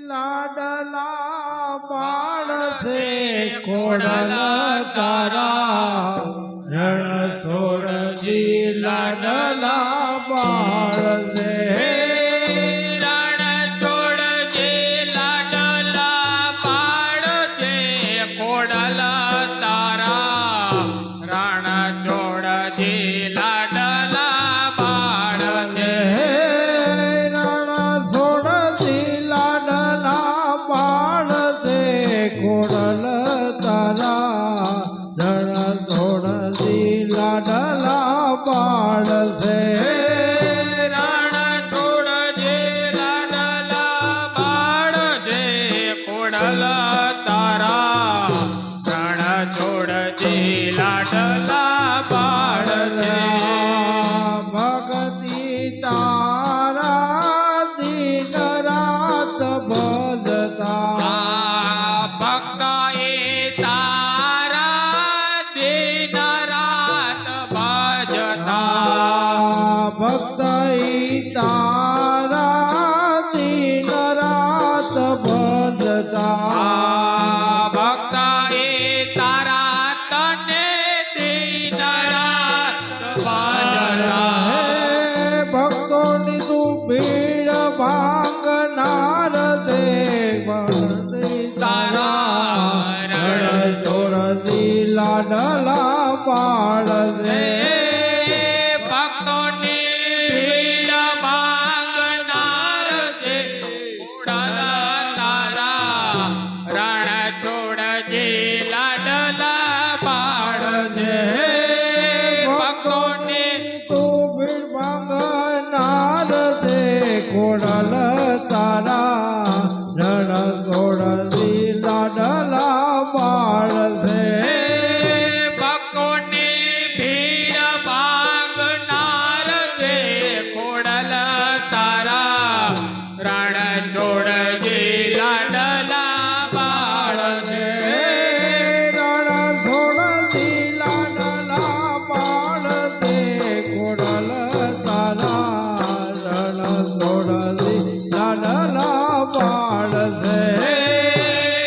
લાડલા બાળ છે ખોડલ તારા રણ છોડજી લાડલા બાળ છે રણ છોડજી લાડલા બાળ છે ખોડલ તારા રણ છોડજી લાડલા બાળ છે ખોડલ તારા રણ છોડજી લાડલા બાળ છે રણ છોડજી લાડલા બાળ છે ખોડલ તારા રણ છોડજી લાડલા બાળ છે ભક્તિ તારા દિન રાત ભજતા ભક્તિ તારા દિન રાત ભજતા ભક્તિ તારા તને દિન રાત ભજતા ભક્તોની તું ભીડ ભાંગનાર દેવ તારા રણ છોડજી લાડલા બાળ છે ખોડલ તારા રણ છોડજી લાડલા બાળ છે ભક્તોની ભીડ ભાંગનાર છે ખોડલ તારા રણ છોડજી લાડલા બાળ છે રણ છોડજી લાડલા બાળ છે ખોડલ તારા રણ છોડજી લાડલા બાળ છે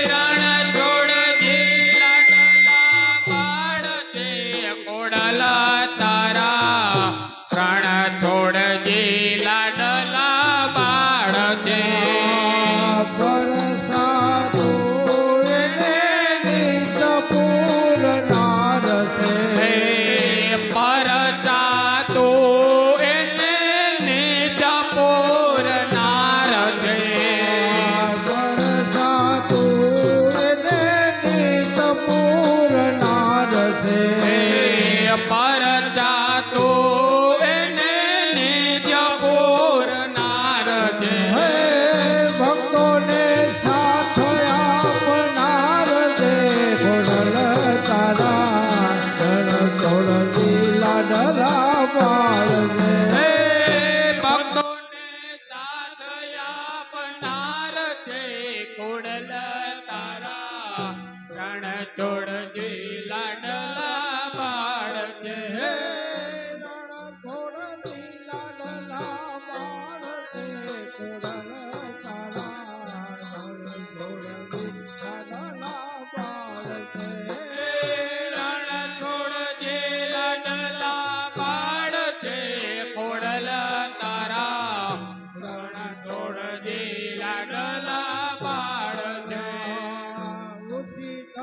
રણ છોડજી લાડલા બાળ છે ખોડલ તારા રણ છોડજી લાડલા બાળ છે પરસાદો એને નિત પૂરનાર છે પરતા તો એને નિજ પૂરનાર છે પરસાદો એને નિત પૂરનાર છે પરતા તો એને નિજ પૂરનાર છે ભક્તોને સાથ આપનાર છે ખોડલ તારા રણ છોડજી લાડલા બાળ છે ભક્તોને સાથ આપનાર છે ખોડલ તારા રણ છોડજી લાડલા બાળ છે છોડજી લાડલા બાળ છે ખોડલ તારા રણ છોડજી લાડલા બાળ છે રણ છોડજી લાડલા બાળ છે ખોડલ તારા રણ છોડજી લાડલા બાળ છે ઉચિત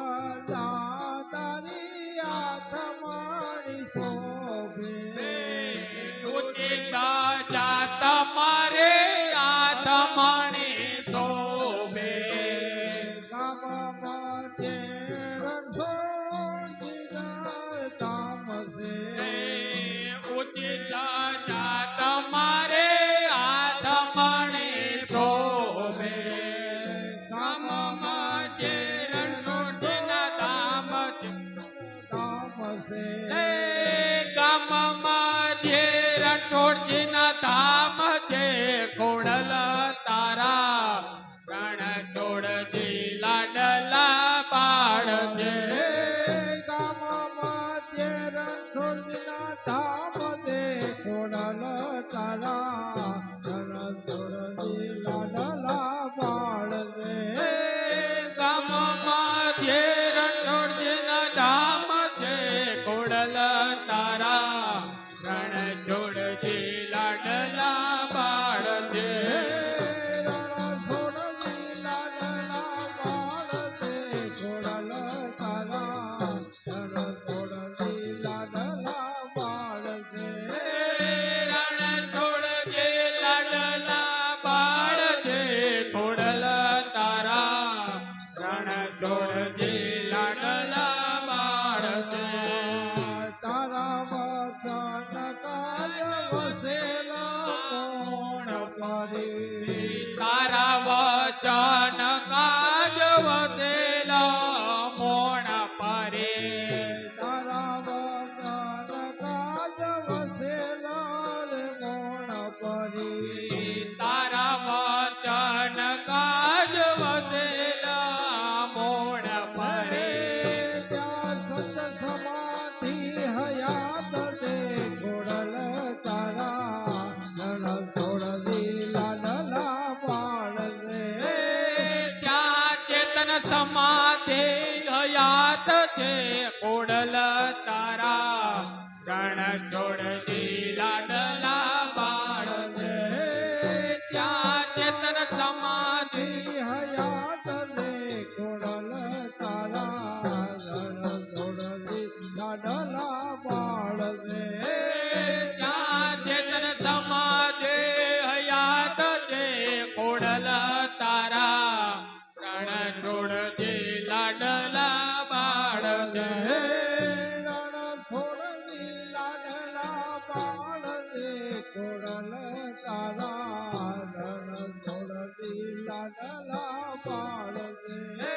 બાળ છે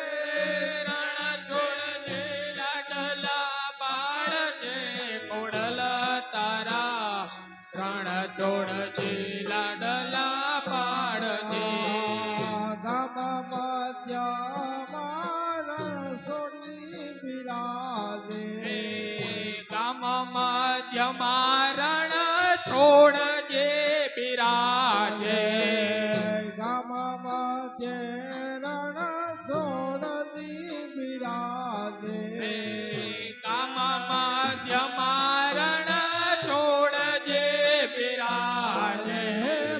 રણ છોડજે લાડલા બાળ છે ખોડલ તારા રણ છોડજે લાડલા બાળ છે ગામમાં ત્યાં છોડી બિરાજે ગામમાં જમારણ છોડજે બિરાજે ગામમાં રણ છોડી બિરાજે ગામમાં જમારણ છોડજે બિરાજે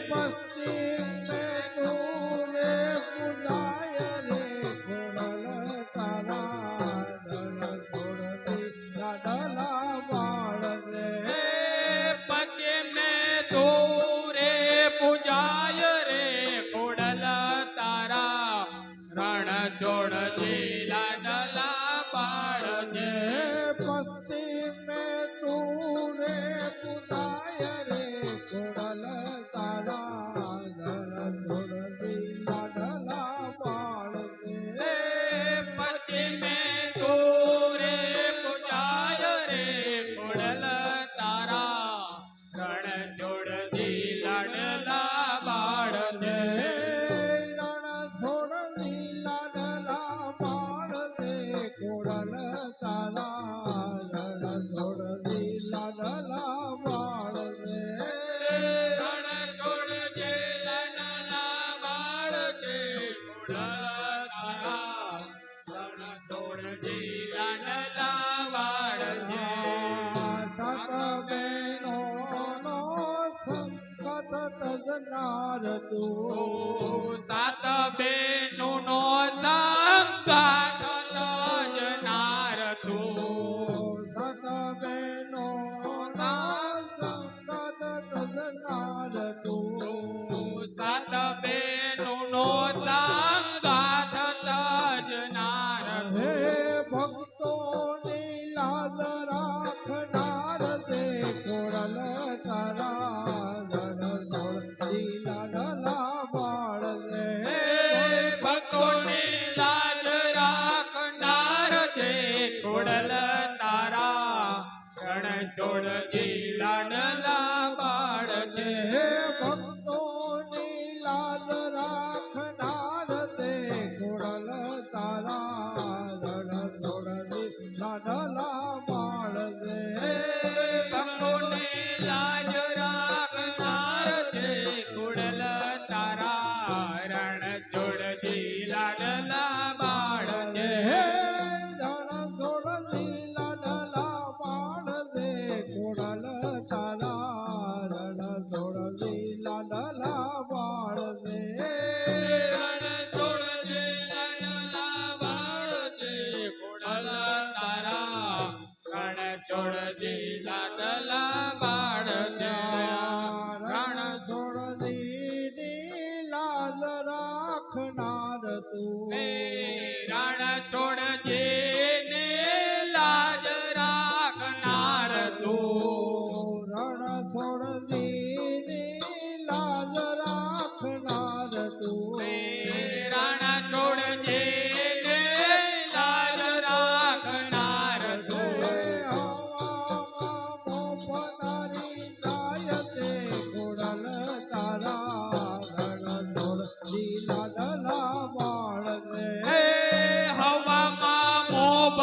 પશ્ચિમ તું રે પૂજાય રે ખોડલ તારા રણ છોડતી લાડલા બાળ રે પગે મેં દોરે પૂજાય રે ખોડલ તારા રણ છોડજે લાડલા બાળ છે પશ્ચિમે તું રે પૂજાય રે ખોડલ તારા રણ છોડતી લાડલા બાળ રે પશ્ચિમે દોરે પૂજાય રે ખોડલ તારા રણ છોડજે લાડલા બાળ છે રણ છોડતી લાડલા બાળ રે ખોડલ તારા રણ છોડતી લાડલા બાળ રે રણ છોડજે લાડલા બાળ છે ખોડલ તારા રણ છોડજે લાડલા બાળ છે સાત બહેનોનો સંકટ તજનાર તું સાત બેનુનો સંગાથ તજનાર તું સાત બહેનોનો સંકટ તજનાર તું સાત બેનુનો સંગાથ તજનાર હે ભક્તોની લાજ રાખનાર તે ખોડલ તારા રણ છોડતી લાડલા બાળ રે ભક્તોની લાજ રાખનાર છે ખોડલ તારા રણ છોડજે લાડલા બાળ છે હે ભક્તોની લાજ રાખનાર તે ખોડલ તારા રણ છોડતી લાડલા બાળ રે ભક્તોની લાજ રાખનાર છે ખોડલ તારા રણ છોડજે લાડલા બાળ છે હે રણ છોડતી લાડલા બાળ રે ખોડલ તારા રણ છોડતી લાડલા બાળ રે રણ છોડજે લાડલા બાળ છે ખોડલ તારા રણ છોડજે લાડલા બાળ છે રણ છોડતી લાજ રાખનાર તું રણ છોડજે ને લાજ રાખનાર તું રણ છોડતી લાજ રાખનાર તું રણ છોડજે ને લાજ રાખનાર તું મોપનારી જાય તે ખોડલ તારા રણ છોડતી લાડલા બાળ રે હવામાં મોં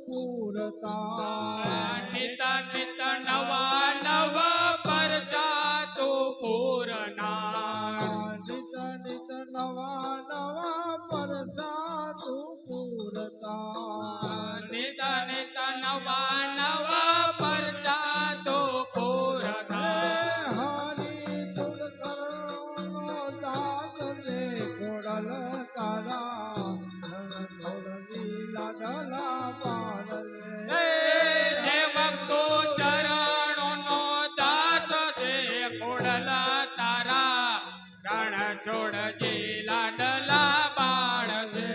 પૂરતા નિત નિત નવા નવા પરચા તું પૂરનાર નિત નિત નવા નવા પરચા તું પૂરતા નિત નિત નવા નવા પરચા તું પૂરનાર હરી તુલ કરણો દાસ દે ખોડલ તારા થોડની લાડલા પાડલે જે ભક્તો ચરણોનો દાસ છે ખોડલા તારા રણ છોડજે લાડલા બાળ છે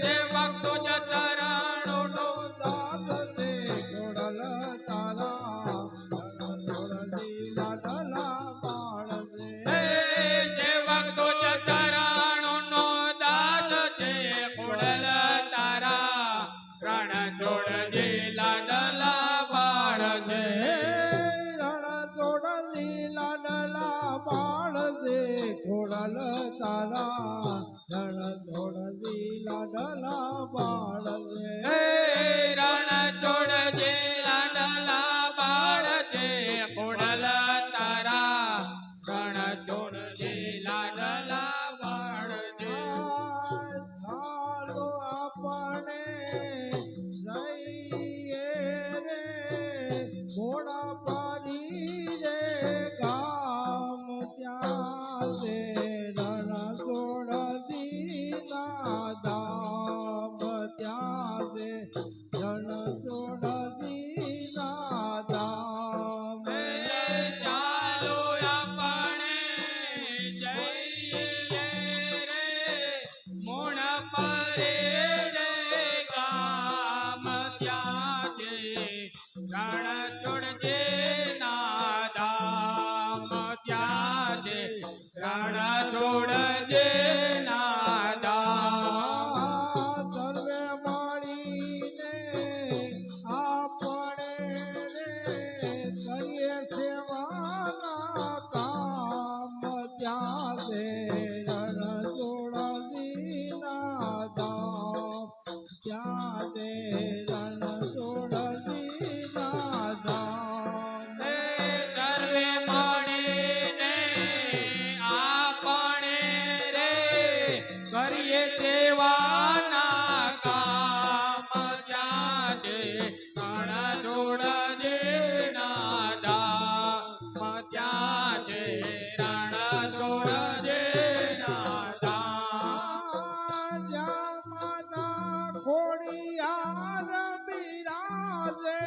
જે ભક્તો ચરણોનો દાસ દે ખોડલ તારા થોડની લાડલા પાડલે જે ભક્તો ચરણોનો દાસ છે ખોડલ તારા રણ છોડજે લાડલા બાળ છે રણ તોડની લાડલા બાળ દે ખોડલ તારા રણ તોડની લાડલા બાળ દે રણ છોડજે લાડલા બાળ છે ખોડલ તારા રણ છોડજે લાડલા બાળ છે ચાલો આપણે જઈએ રે મોડા પાડી રે ગામ ત્યાં છે રણ છોડતી ના ધામ ત્યાં છે રણ છોડતી ના ધામ ચાલો આપણે જઈએ રે મોણ પરે રે ગામ ત્યાં છે રણ છોડજે ના ધામ ત્યાં છે રણ છોડજે ના ધામ સર્વે મળીને આપણે રે કરીએ સેવાના કામ ત્યાં છે રણ છોડતીના ધામ ત્યાં છે રણ છોડતીના ધામ સર્વે મળીને આપણે રે કરીએ સેવાના કામ ત્યાં છે રણ છોડજે ના ધામ ત્યાં છે રણ છોડજે ના ધામ જ્યાં માતા ખોડિયાર બિરાજે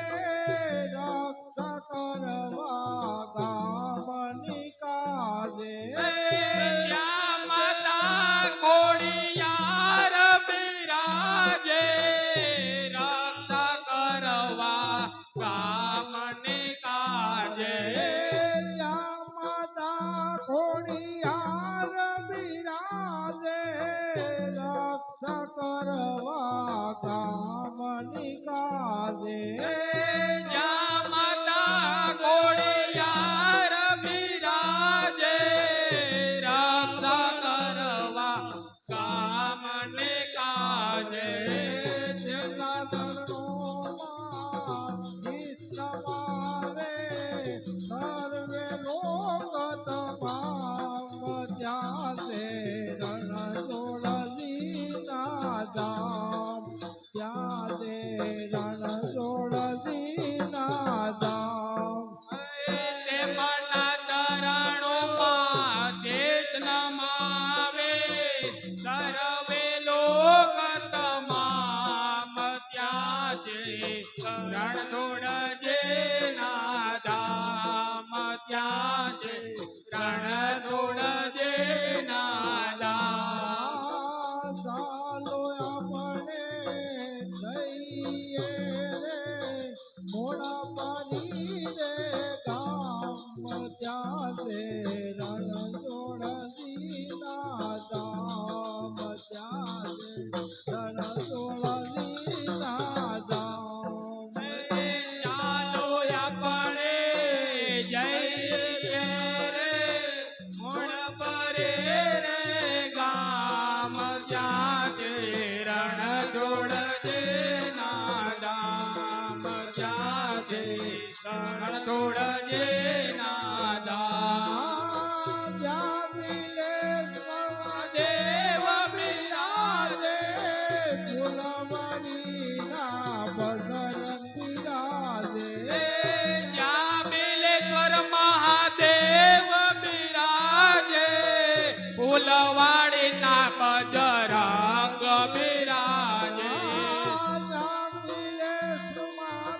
રક્ષા કરવા ગામની કાજે ત્યાં માતા ખોડિયાર બિરાજે રક્ષા કરવા કામને કાજે જ્યાં માતા ખોડિયાર બિરાજે રક્ષા કરવા ગામની કાજે જ્યાં માતા ખોડિયાર બિરાજે રક્ષા કરવા કામને કાજે જેટલા ધર્મોમાં ઈષ્ટવારે સર્વે લોક તમામ ત્યાં છે રણ છોડતીના ધામ ત્યાં છે રણ છોડતીના ધામ તે મના તરણોમાં શેષ નમાવે સર્વે લોક તમામ ત્યાં છે રણ છોડજે ના ધામ ત્યાં છે રણ છોડજે ના ધામ ચાલો આપણે જઈએ રે મોડા પાડી રે ગામ ત્યાં છે રણ છોડતીના ધામ ત્યાં છે રણ છોડતીના ધામ ચાલો ફૂલવાડીના બજરંગ બિરાજે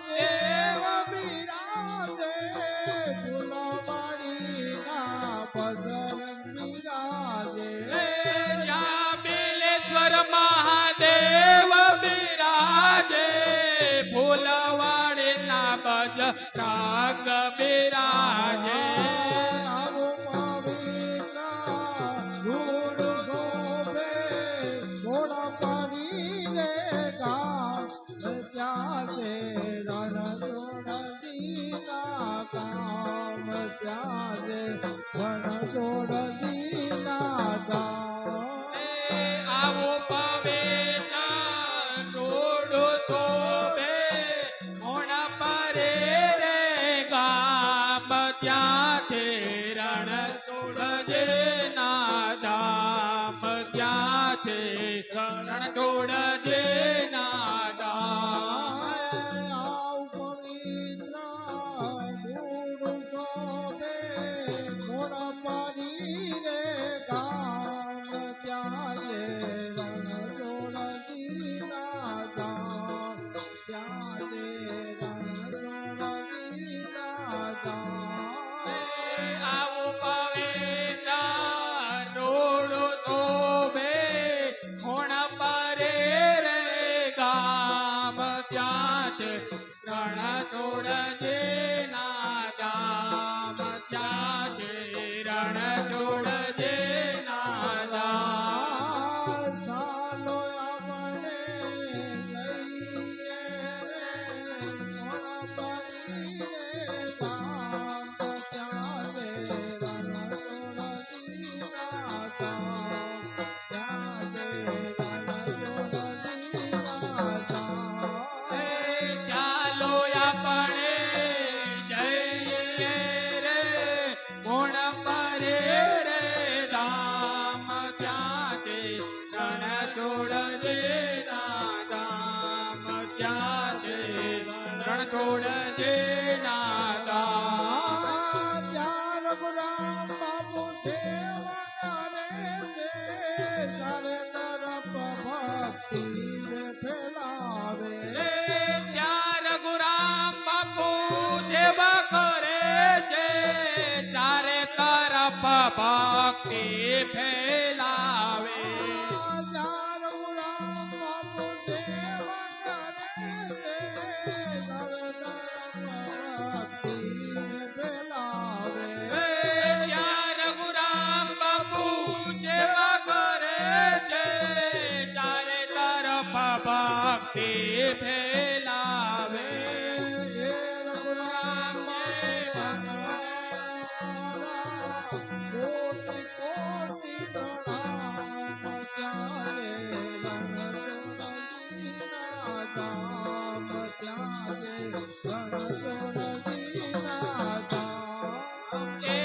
દેવ બિરાજે ફૂલવાડીના બજરંગ બિરાજે જ્યાં બિલેશ્વર મહાદેવ બિરાજે ફૂલવાડીના બજરંગ બિરાજે આવો પવિત્ર રોડ શોભે મોણ પરે રે ગામ ત્યાંથી રણ છોડજે ના ધામ ત્યાંથી રણ છોડજે ના ધામ આવો પવિત્ર રોડ શોભે મોણ પરે રે ગામ ત્યાંથી રણ છોડજે ના ધામ ત્યાંથી રણ છોડજે ના ધામ ચાલો આપણે ચાલો આપણે જઈએ રે મોણ પરે રે ધામ ત્યાંથી રણ છોડજે ના ધામ ત્યાંથી રણ છોડજે ના ધામ રઘુરામ બાબુ દેવ ચારે તરફ ભક્તિ ફેલાવે ત્યાં રઘુરામ બાપુ જેવા કરે છે ચારે તરફ ભક્તિ ફેલાવે રઘુરામ બાબુ દેવ ભક્તિ ફેલાવે ત્યાં રઘુરામ બાપુ જેવા કરે છે ચારે તરફ ભક્તિ ફેલાવે રઘુરામ કોટી કોટી પ્રણામ ત્યારે ધામ ત્યારે એ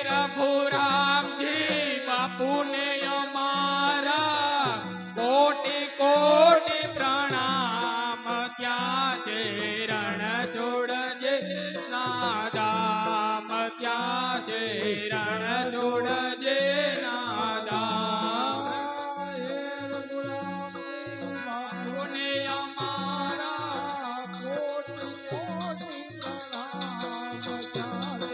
રઘુરામજી બાપુને અમારા કોટી કોટી પ્રણામ ત્યાં છે રણ છોડજે ના ધામ ત્યાં છે રણ છોડજે ના ધામ બાપુને અમારા કોટી કોટી પ્રણામ ત્યારે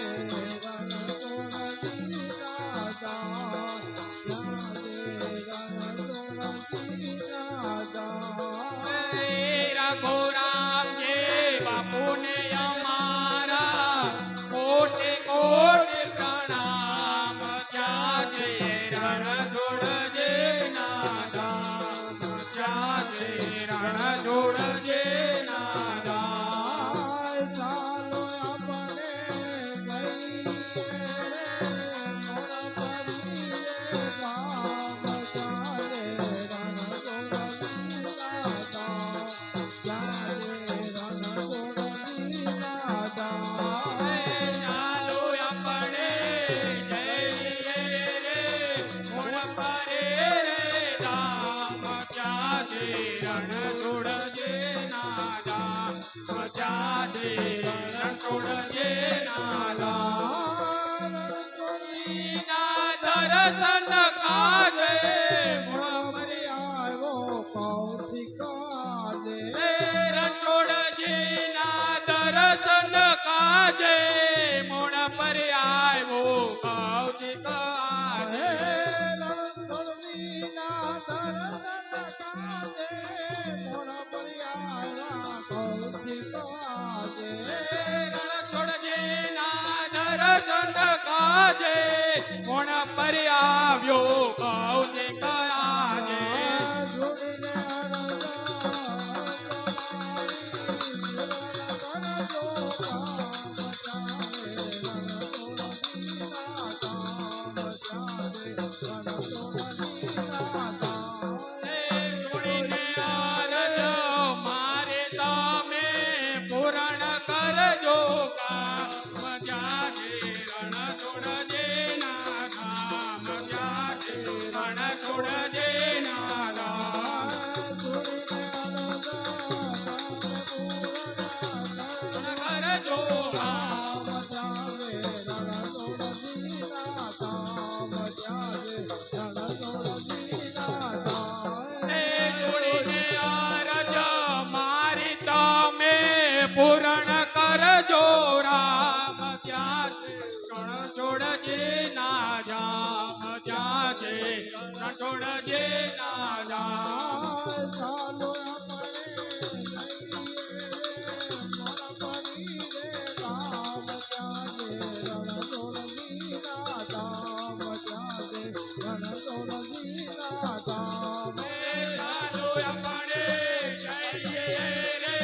રઘુરામજી બાપુને અમારા કોટી કોટી પ્રણામ ત્યાં છે રણ છોડજે ના ધામ ત્યાં છે રણ છોડજે ના ધામ ચાલો આપણે જઈએ મોણ પરી ગામ ચાલે ચાલો આપણે જઈએ રે મોણ પરે રે ધામ ત્યાં છે રણ છોડજે ના ધામ ત્યાં છે રણ છોડજે ના ધામ ના દર્શન કા કાજે મોણ પર આવ્યો કૌશિક આજે રણછોડજીના દર્શન કાજે મોણ પર્યા કૌશિક આજે રણછોડજીના દર્શન કાજે મોણ પર આવ્યો કૌશિક આજે જોડીને જોડીને અરજ મારે તમે પૂરણ કરજો કામ જાજે રણછોડજીના કામ જાજે રણછોડજીના કામ કરજો જોડીને અરજ મારી તમે પૂરણ કરજો રામ ત્યાં રણછોડજીના જામ ત્યાં છે રણછોડજીના જામ ચાલો આપણે જઈએ રે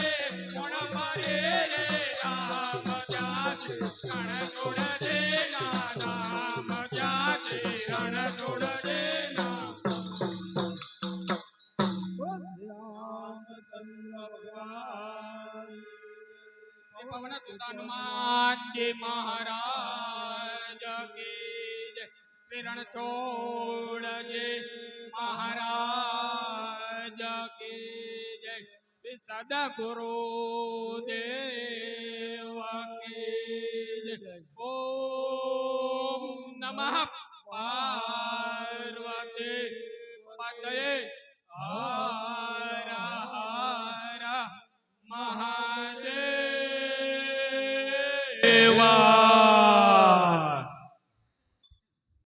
મોણ પરે રે રામ ત્યાં છે રણછોડજીના નામ ત્યાં છે રણછોડજીના પવન સુત હનુમાનજી મહારાજ કી જય શ્રી રણછોડજી મહારાજ કી જય શ્રી સદગુરુ દેવ કી જય ઓમ નમઃ પાર્વતી પતયે હર હર મહાદેવ